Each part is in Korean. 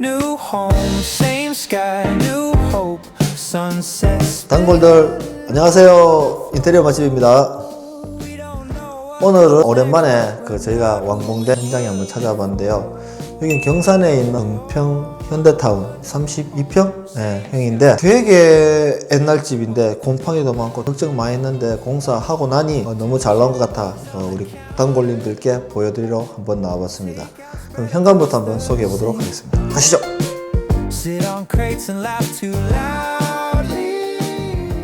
New home, same sky, new hope, sunsets. 단골들 안녕하세요. 인테리어 맛집입니다. 오늘은 오랜만에 저희가 왕봉대 현장에 한번 찾아봤는데요. 여긴 경산에 있는 은평 현대타운 32평 형인데 되게 옛날 집인데 곰팡이도 많고 걱정 많이 했는데 공사하고 나니 너무 잘 나온 것 같아 우리 단골님들께 보여드리러 한번 나와봤습니다. 그럼 현관부터 한번 소개해 보도록 하겠습니다. 가시죠. Sit on crates and laugh too loudly.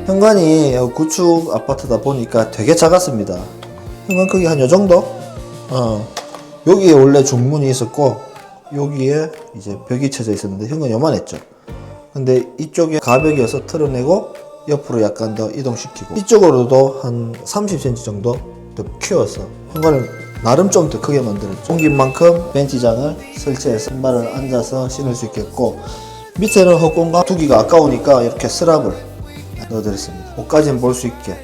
현관이 구축 아파트다 보니까 되게 작았습니다. 현관 크기 한 요 정도? 여기에 원래 중문이 있었고 여기에 이제 벽이 쳐져 있었는데 현관이 요만했죠. 근데 이쪽에 가벽이어서 털어내고 옆으로 약간 더 이동시키고 이쪽으로도 한 30cm 정도 더 키워서 현관을 나름 좀 더 크게 만들었죠. 옮긴 만큼 벤치장을 설치해서 신발을 앉아서 신을 수 있겠고 밑에는 헛공간 두기가 아까우니까 이렇게 스랍을 넣어드렸습니다. 옷까지는 볼 수 있게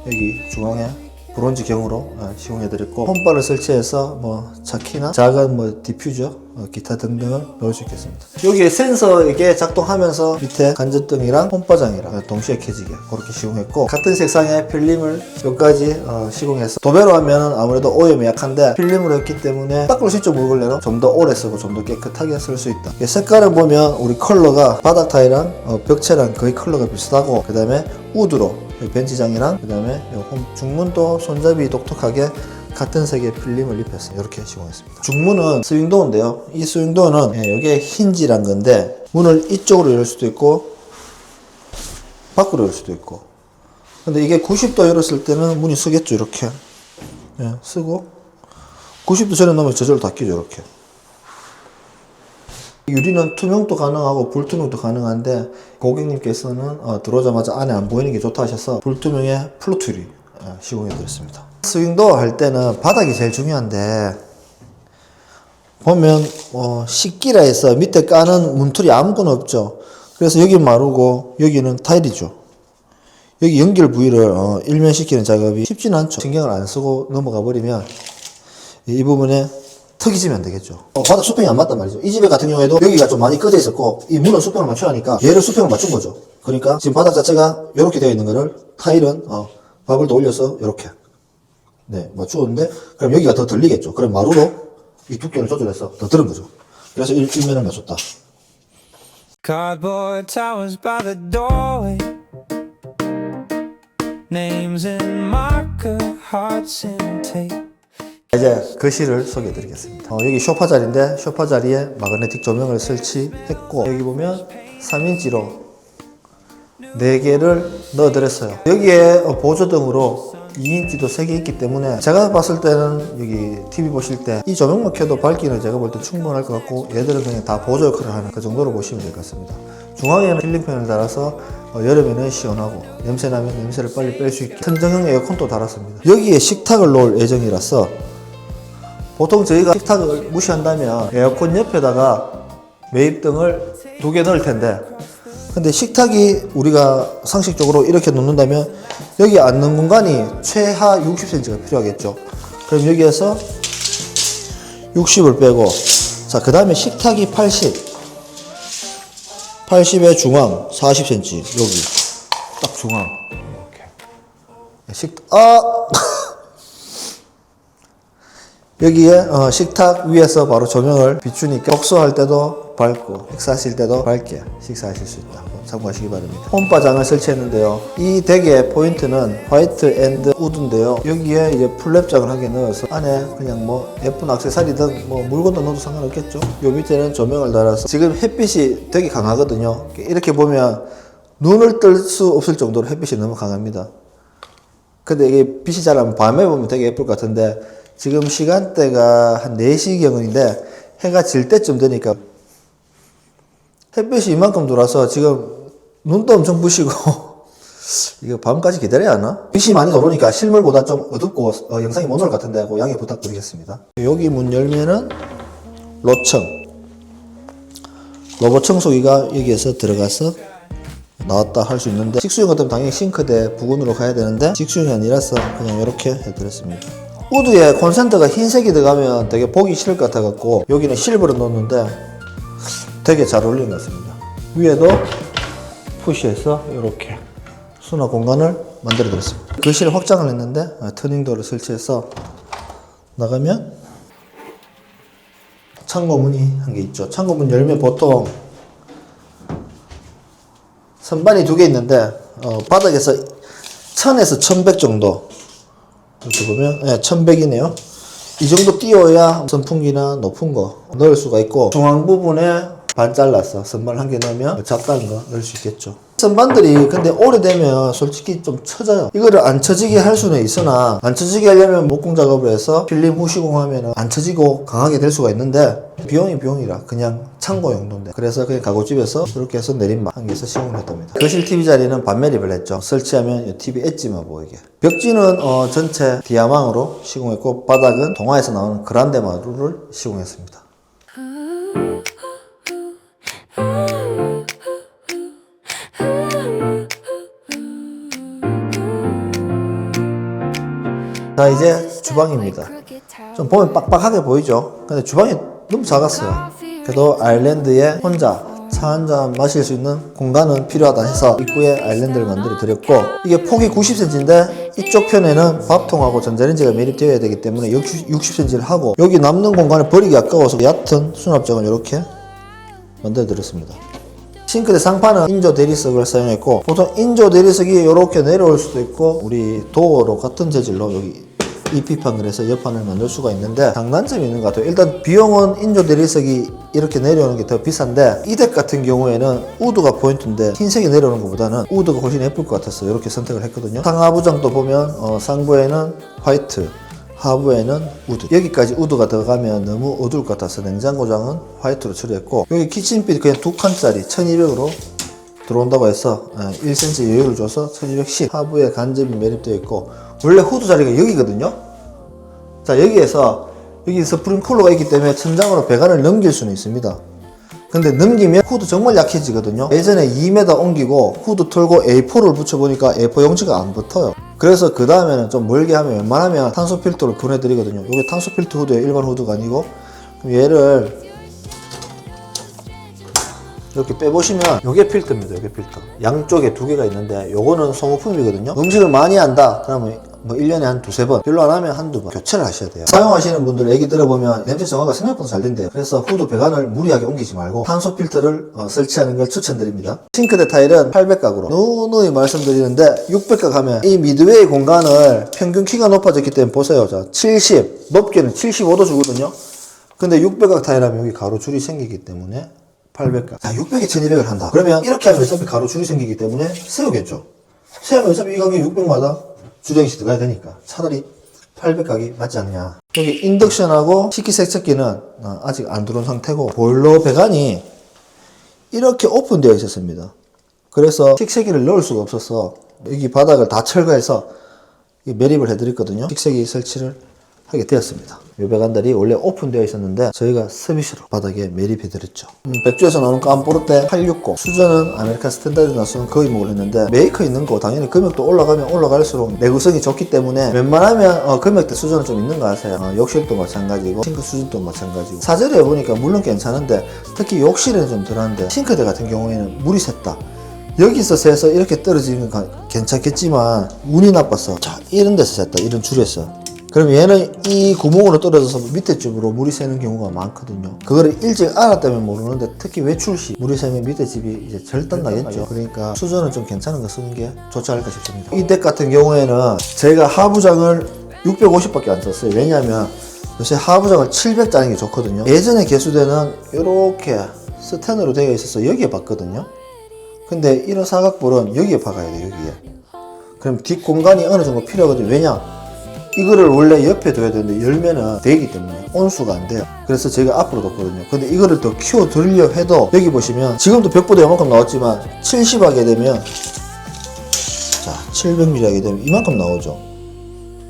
여기 중앙에 브론즈경으로 시공해드렸고 홈바를 설치해서 뭐 차키나 작은 뭐 디퓨저 기타 등등을 넣을 수 있겠습니다. 여기에 센서 이게 작동하면서 밑에 간접등이랑 홈바장이랑 동시에 켜지게 그렇게 시공했고 같은 색상의 필름을 여기까지 시공해서 도배로 하면 아무래도 오염이 약한데 필름으로 했기 때문에 닦을 수 있죠. 물걸레로 좀 더 오래 쓰고 좀 더 깨끗하게 쓸 수 있다. 색깔을 보면 우리 컬러가 바닥 타일이랑 벽체랑 거의 컬러가 비슷하고 그 다음에 우드로 벤치장이랑 그 다음에 중문도 손잡이 독특하게 같은 색의 필름을 입혔어요. 이렇게 시공했습니다. 중문은 스윙도어인데요. 이 스윙도어는 여기에 힌지란 건데 문을 이쪽으로 열 수도 있고 밖으로 열 수도 있고 근데 이게 90도 열었을 때는 문이 쓰겠죠. 이렇게 쓰고 90도 전에 놓으면 저절로 닫히죠. 이렇게 유리는 투명도 가능하고 불투명도 가능한데 고객님께서는 들어오자마자 안에 안 보이는 게 좋다 하셔서 불투명의 플루트 유리 시공해 드렸습니다. 스윙도어 할 때는 바닥이 제일 중요한데 보면 식기라 해서 밑에 까는 문틀이 아무거나 없죠. 그래서 여기 마르고 여기는 타일이죠. 여기 연결 부위를 일면시키는 작업이 쉽지는 않죠. 신경을 안 쓰고 넘어가 버리면 이 부분에 턱이 지면 되겠죠. 바닥 수평이 안 맞단 말이죠. 이 집에 같은 경우에도 여기가 좀 많이 꺼져 있었고 이 문은 수평을 맞춰야 하니까 얘를 수평을 맞춘 거죠. 그러니까 지금 바닥 자체가 이렇게 되어 있는 거를 타일은 바블도 올려서 이렇게 맞추었는데 그럼 여기가 더 들리겠죠. 그럼 마루로 이 두께를 조절해서 더 들은 거죠. 그래서 일면을 맞췄다. Cardboard towers by the doorway. Names in marker, hearts in tape. 이제 거실을 소개해 드리겠습니다. 여기 소파 자리인데 소파 자리에 마그네틱 조명을 설치했고 여기 보면 3인치로 4개를 넣어 드렸어요. 여기에 보조등으로 2인치도 3개 있기 때문에 제가 봤을 때는 여기 TV 보실 때 이 조명만 켜도 밝기는 제가 볼 때 충분할 것 같고 얘들은 그냥 다 보조 역할을 하는 그 정도로 보시면 될 것 같습니다. 중앙에는 힐링팬을 달아서 여름에는 시원하고 냄새나면 냄새를 빨리 뺄 수 있게 선정형 에어컨도 달았습니다. 여기에 식탁을 놓을 예정이라서 보통 저희가 식탁을 무시한다면 에어컨 옆에다가 매입등을 2개 넣을 텐데 근데 식탁이 우리가 상식적으로 이렇게 놓는다면 여기 앉는 공간이 최하 60cm가 필요하겠죠. 그럼 여기에서 60을 빼고 자 그 다음에 식탁이 80에 중앙 40cm 여기 딱 중앙 이렇게 여기에 식탁 위에서 바로 조명을 비추니까 독서할 때도 밝고 식사하실 때도 밝게 식사하실 수 있다. 참고하시기 바랍니다. 홈바장을 설치했는데요. 이 덱의 포인트는 화이트 앤드 우드인데요. 여기에 이제 플랩장을 하게 넣어서 안에 그냥 뭐 예쁜 액세서리든 뭐 물건도 넣어도 상관없겠죠. 요 밑에는 조명을 달아서 지금 햇빛이 되게 강하거든요. 이렇게 보면 눈을 뜰 수 없을 정도로 햇빛이 너무 강합니다. 근데 이게 빛이 잘 안 밤에 보면 되게 예쁠 것 같은데 지금 시간대가 한 4시경인데 해가 질 때쯤 되니까 햇빛이 이만큼 들어와서 지금 눈도 엄청 부시고 이거 밤까지 기다려야 하나? 빛이 많이 들어오니까 실물보다 좀 어둡고 영상이 못 나올 것 같은데 양해 부탁드리겠습니다. 여기 문 열면은 로봇 청소기가 여기에서 들어가서 나왔다 할 수 있는데 직수형 같으면 당연히 싱크대 부근으로 가야 되는데 직수형이 아니라서 그냥 이렇게 해드렸습니다. 우드에 콘센트가 흰색이 들어가면 되게 보기 싫을 것 같아갖고 여기는 실버로 넣었는데 되게 잘 어울리는 것 같습니다. 위에도 푸시해서 이렇게 수납 공간을 만들어 드렸습니다. 거실 확장을 했는데 터닝도어를 설치해서 나가면 창고문이 한 개 있죠. 창고문 열면 보통 선반이 2개 있는데 바닥에서 1000에서 1100 정도, 이렇게 보면 1100이네요. 이 정도 띄워야 선풍기나 높은 거 넣을 수가 있고, 중앙 부분에 반 잘라서 선반 한 개 넣으면 작다는 거 넣을 수 있겠죠. 선반들이 근데 오래되면 솔직히 좀 처져요. 이거를 안 처지게 할 수는 있으나, 안 처지게 하려면 목공 작업을 해서 필름 후시공하면 안 처지고 강하게 될 수가 있는데, 비용이 비용이라 그냥 창고 용도인데, 그래서 그냥 가구집에서 그렇게 해서 내린막 한 개에서 시공을 했답니다. 거실 TV 자리는 반매립을 했죠. 설치하면 이 TV 엣지만 보이게. 벽지는 전체 디아망으로 시공했고, 바닥은 동화에서 나오는 그란데 마루를 시공했습니다. 자, 이제 주방입니다. 좀 보면 빡빡하게 보이죠? 근데 주방이 너무 작았어요. 그래도 아일랜드에 혼자 차 한잔 마실 수 있는 공간은 필요하다 해서 입구에 아일랜드를 만들어 드렸고, 이게 폭이 90cm인데 이쪽 편에는 밥통하고 전자레인지가 매립되어야 되기 때문에 60cm를 하고, 여기 남는 공간을 버리기 아까워서 얕은 수납장을 이렇게 만들어 드렸습니다. 싱크대 상판은 인조 대리석을 사용했고, 보통 인조 대리석이 이렇게 내려올 수도 있고, 우리 도어로 같은 재질로 여기 EP판을 해서 옆판을 만들 수가 있는데, 장단점이 있는 것 같아요. 일단 비용은 인조 대리석이 이렇게 내려오는 게 더 비싼데, 이 덱 같은 경우에는 우드가 포인트인데 흰색이 내려오는 것보다는 우드가 훨씬 예쁠 것 같아서 이렇게 선택을 했거든요. 상하부장도 보면 상부에는 화이트, 하부에는 우드, 여기까지 우드가 들어가면 너무 어두울 것 같아서 냉장고장은 화이트로 처리했고, 여기 키친필 그냥 2칸짜리 1200으로 들어온다고 해서 1cm 여유를 줘서 1210, 하부에 간접이 매립되어 있고, 원래 후드 자리가 여기거든요. 자, 여기서 스프링 쿨러가 있기 때문에 천장으로 배관을 넘길 수는 있습니다. 근데 넘기면 후드 정말 약해지거든요. 예전에 2m 옮기고 후드 털고 A4를 붙여보니까 A4 용지가 안 붙어요. 그래서 그 다음에는 좀 멀게 하면 웬만하면 탄소 필터를 보내드리거든요. 이게 탄소 필터 후드예요. 일반 후드가 아니고. 그럼 얘를 이렇게 빼보시면 요게 필터입니다. 요게 필터. 양쪽에 2개가 있는데 요거는 소모품이거든요. 음식을 많이 한다 그러면 뭐 1년에 한 2-3번, 별로 안 하면 한두 번 교체를 하셔야 돼요. 사용하시는 분들 얘기 들어보면 냄새 정화가 생각보다 잘 된대요. 그래서 후드 배관을 무리하게 옮기지 말고 탄소 필터를 설치하는 걸 추천드립니다. 싱크대 타일은 800각으로 누누이 말씀드리는데, 600각 하면 이 미드웨이 공간을 평균 키가 높아졌기 때문에 보세요. 자, 70, 높게는 75도 주거든요. 근데 600각 타일 하면 여기 가로줄이 생기기 때문에 800각. 자, 600에 1200을 한다. 그러면 이렇게 하면 어차피 가로줄이 생기기 때문에 세우겠죠. 세우면 어차피 이 가격이 600마다 주정식 들어가야 되니까 차라리 800각이 맞지 않냐. 여기 인덕션하고 식기세척기는 아직 안 들어온 상태고, 보일러 배관이 이렇게 오픈되어 있었습니다. 그래서 식세기를 넣을 수가 없어서 여기 바닥을 다 철거해서 매립을 해드렸거든요. 식세기 설치를 하게 되었습니다. 이 배관들이 원래 오픈되어 있었는데 저희가 서비스로 바닥에 매립해드렸죠. 백조에서 나오는 깜뽀르테 860, 수저는 아메리칸 스탠다드 나수는 거의 먹으랬는데, 메이커 있는 거 당연히 금액도 올라가면 올라갈수록 내구성이 좋기 때문에 웬만하면 금액대 수저는 좀 있는 거 아세요. 욕실도 마찬가지고 싱크 수준도 마찬가지고. 사제로 해보니까 물론 괜찮은데, 특히 욕실에는 좀 덜한데, 싱크대 같은 경우에는 물이 샜다. 여기서 새서 이렇게 떨어지는 건 괜찮겠지만 운이 나빠서, 자, 이런 데서 샜다, 이런 줄에서. 그럼 얘는 이 구멍으로 떨어져서 밑에 집으로 물이 새는 경우가 많거든요. 그거를 일찍 알았다면 모르는데, 특히 외출 시 물이 새면 밑에 집이 이제 절단 나겠죠. 그러니까 수저는 좀 괜찮은 거 쓰는 게 좋지 않을까 싶습니다. 이 덱 같은 경우에는 제가 하부장을 650밖에 안 썼어요. 왜냐하면 요새 하부장을 700 짜는 게 좋거든요. 예전에 개수대는 이렇게 스텐으로 되어 있어서 여기에 박거든요. 근데 이런 사각볼은 여기에 박아야 돼요. 여기에. 그럼 뒷 공간이 어느 정도 필요하거든요. 왜냐? 이거를 원래 옆에 둬야 되는데 열면은 되기 때문에 온수가 안 돼요. 그래서 제가 앞으로 뒀거든요. 근데 이거를 더 키워 들려 해도, 여기 보시면 지금도 벽보다 이만큼 나왔지만 70 하게 되면, 자, 700mm 하게 되면 이만큼 나오죠.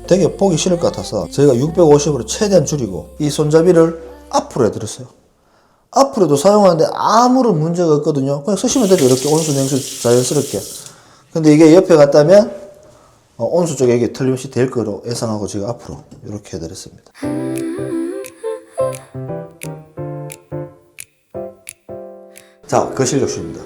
되게 보기 싫을 것 같아서 저희가 650으로 최대한 줄이고 이 손잡이를 앞으로 해드렸어요. 앞으로도 사용하는데 아무런 문제가 없거든요. 그냥 쓰시면 되죠. 이렇게 온수 냉수 자연스럽게. 근데 이게 옆에 갔다면 온수 쪽에 이게 틀림없이 될 거로 예상하고 제가 앞으로 이렇게 해드렸습니다. 자, 거실 욕실입니다.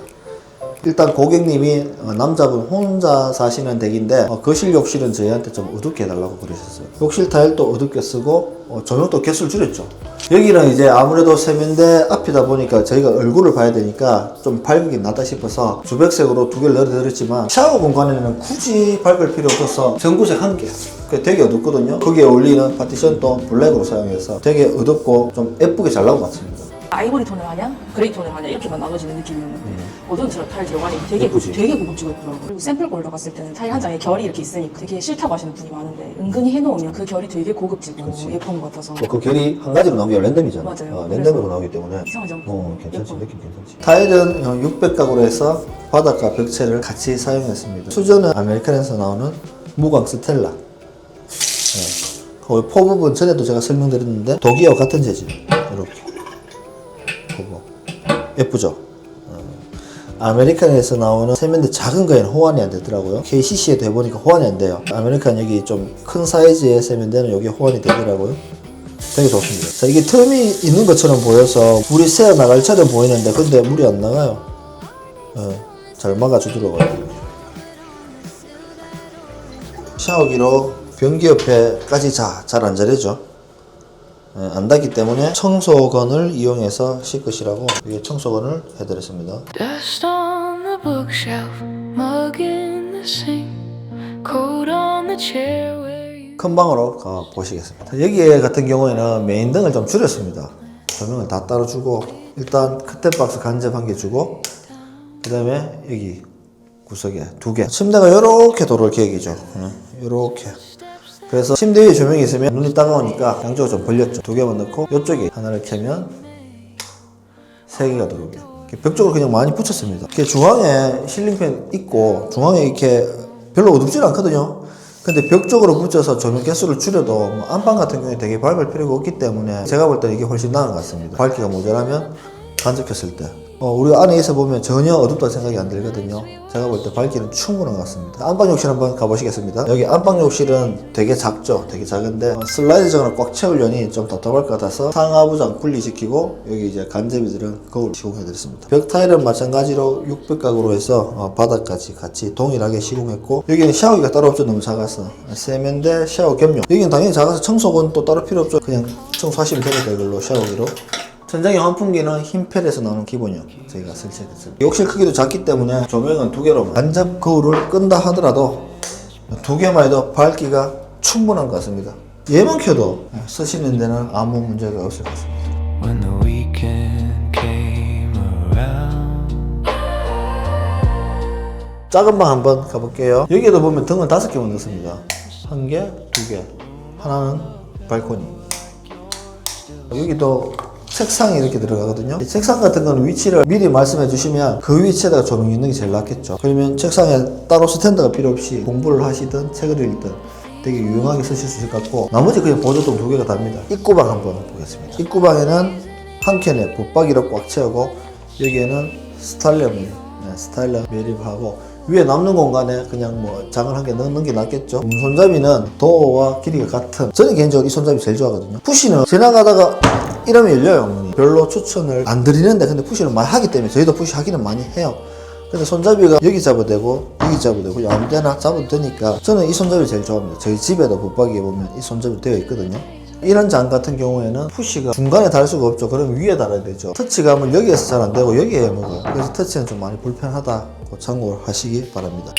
일단 고객님이 남자분 혼자 사시는 댁인데 거실 욕실은 저희한테 좀 어둡게 해달라고 그러셨어요. 욕실 타일도 어둡게 쓰고 조명도 개수를 줄였죠. 여기는 이제 아무래도 세면대 앞이다 보니까 저희가 얼굴을 봐야 되니까 좀 밝기 낫다 싶어서 주백색으로 2개를 넣어드렸지만 샤워 공간에는 굳이 밝을 필요 없어서 전구색 1개. 되게 어둡거든요. 거기에 어울리는 파티션도 블랙으로 사용해서 되게 어둡고 좀 예쁘게 잘 나온 것 같습니다. 아이보리 톤을 하냐, 그레이 톤을 하냐 이렇게만 나눠지는 느낌이었는데 어두운 타일 들어가니 되게 고급지고 있더라고요. 그리고 샘플 골로 갔을 때는 타일 한 장에 결이 이렇게 있으니까 되게 싫다고 하시는 분이 많은데 은근히 해놓으면 그 결이 되게 고급지고 예쁜 것 같아서 그 결이 한 가지로 나오는 게 랜덤이잖아. 맞아요. 랜덤으로 나오기 때문에 이상하죠? 괜찮지. 예뻐. 느낌 괜찮지. 타일은 600각으로 해서 바닥과 벽체를 같이 사용했습니다. 수저는 아메리칸에서 나오는 무광 스텔라. 그 포 부분 전에도 제가 설명드렸는데 독이와 같은 재질. 이렇게 포부 예쁘죠? 아메리칸에서 나오는 세면대 작은 거에는 호환이 안 되더라고요. KCC에도 해보니까 호환이 안 돼요. 아메리칸 여기 좀 큰 사이즈의 세면대는 여기 호환이 되더라고요. 되게 좋습니다. 자, 이게 틈이 있는 것처럼 보여서 물이 새어 나갈 처럼 보이는데 근데 물이 안 나가요. 잘 막아주더라고요. 샤워기로 변기 옆에까지 잘 안 자르죠. 안 닿기 때문에 청소건을 이용해서 씻으시라고 이게 청소건을 해드렸습니다. Dust on the bookshelf, mug in the sink, coat on the chair where you... 큰 방으로 가 보시겠습니다. 여기 같은 경우에는 메인 등을 좀 줄였습니다. 조명을 다 따로 주고 일단 커튼박스 간접 1개 주고 그 다음에 여기 구석에 2개 침대가 요렇게 도를 계획이죠. 요렇게 그래서 침대 위에 조명이 있으면 눈이 따가우니까 양쪽을 좀 벌렸죠. 2개만 넣고 이쪽에 하나를 켜면 3개가 들어오게 벽 쪽으로 그냥 많이 붙였습니다. 이렇게 중앙에 실링팬 있고 중앙에 이렇게 별로 어둡지는 않거든요. 근데 벽 쪽으로 붙여서 조명 개수를 줄여도 안방 같은 경우에 되게 밝을 필요가 없기 때문에 제가 볼 때는 이게 훨씬 나은 것 같습니다. 밝기가 모자라면 간접 켰을 때 우리 안에 있어 보면 전혀 어둡다는 생각이 안 들거든요. 제가 볼 때 밝기는 충분한 것 같습니다. 안방 욕실 한번 가보시겠습니다. 여기 안방 욕실은 되게 작죠. 되게 작은데 슬라이드 정을 꽉 채우려니 좀 답답할 것 같아서 상하부장 분리시키고 여기 이제 간접이들은 거울 시공해드렸습니다. 벽 타일은 마찬가지로 600각으로 해서 바닥까지 같이 동일하게 시공했고 여기는 샤워기가 따로 없죠. 너무 작아서 세면대 샤워 겸용. 여기는 당연히 작아서 청소건 또 따로 필요 없죠. 그냥 청소하시면 됩니다. 이걸로 샤워기로. 천장의 환풍기는 흰펠에서 나오는 기본형 저희가 설치했습니다. 욕실 크기도 작기 때문에 조명은 2개로 간접 거울을 끈다 하더라도 2개만 해도 밝기가 충분한 것 같습니다. 얘만 켜도 쓰시는 데는 아무 문제가 없을 것 같습니다. When the weekend came around. 작은 방 한번 가볼게요. 여기에도 보면 등은 5개만 넣습니다. 1개, 2개, 하나는 발코니. 여기도 책상이 이렇게 들어가거든요. 이 책상 같은 거는 위치를 미리 말씀해 주시면 그 위치에다가 조명이 있는 게 제일 낫겠죠. 그러면 책상에 따로 스탠드가 필요 없이 공부를 하시든 책을 읽든 되게 유용하게 쓰실 수 있을 것 같고 나머지 그냥 보조등 2개가 답니다. 입구방 한번 보겠습니다. 입구방에는 한 켠에 붙박이로 꽉 채우고 여기에는 스타일러 매립하고 위에 남는 공간에 그냥 뭐 장을 1개 넣는 게 낫겠죠. 손잡이는 도어와 길이가 같은 저는 개인적으로 이 손잡이 제일 좋아하거든요. 푸시는 지나가다가 이러면 열려요. 별로 추천을 안 드리는데 근데 푸시를 많이 하기 때문에 저희도 푸시 하기는 많이 해요. 근데 손잡이가 여기 잡아도 되고 여기 잡아도 되고 아무 데나 잡아도 되니까 저는 이 손잡이를 제일 좋아합니다. 저희 집에도 붙박이에 보면 이 손잡이 되어 있거든요. 이런 장 같은 경우에는 푸시가 중간에 달 수가 없죠. 그럼 위에 달아야 되죠. 터치감은 여기에서 잘 안 되고 여기에 먹어요. 그래서 터치는 좀 많이 불편하다고 참고를 하시기 바랍니다.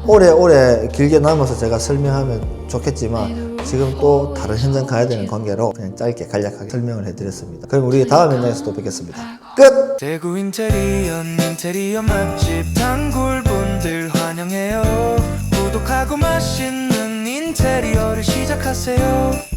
오래 길게 남아서 제가 설명하면 좋겠지만 지금 또 다른 현장 가야 되는 관계로 그냥 짧게 간략하게 설명을 해드렸습니다. 그럼 우리 다음 현장에서 또 뵙겠습니다. 끝! 대구 인테리어 맛집 단골분들 환영해요. 구독하고 맛있는 인테리어를 시작하세요.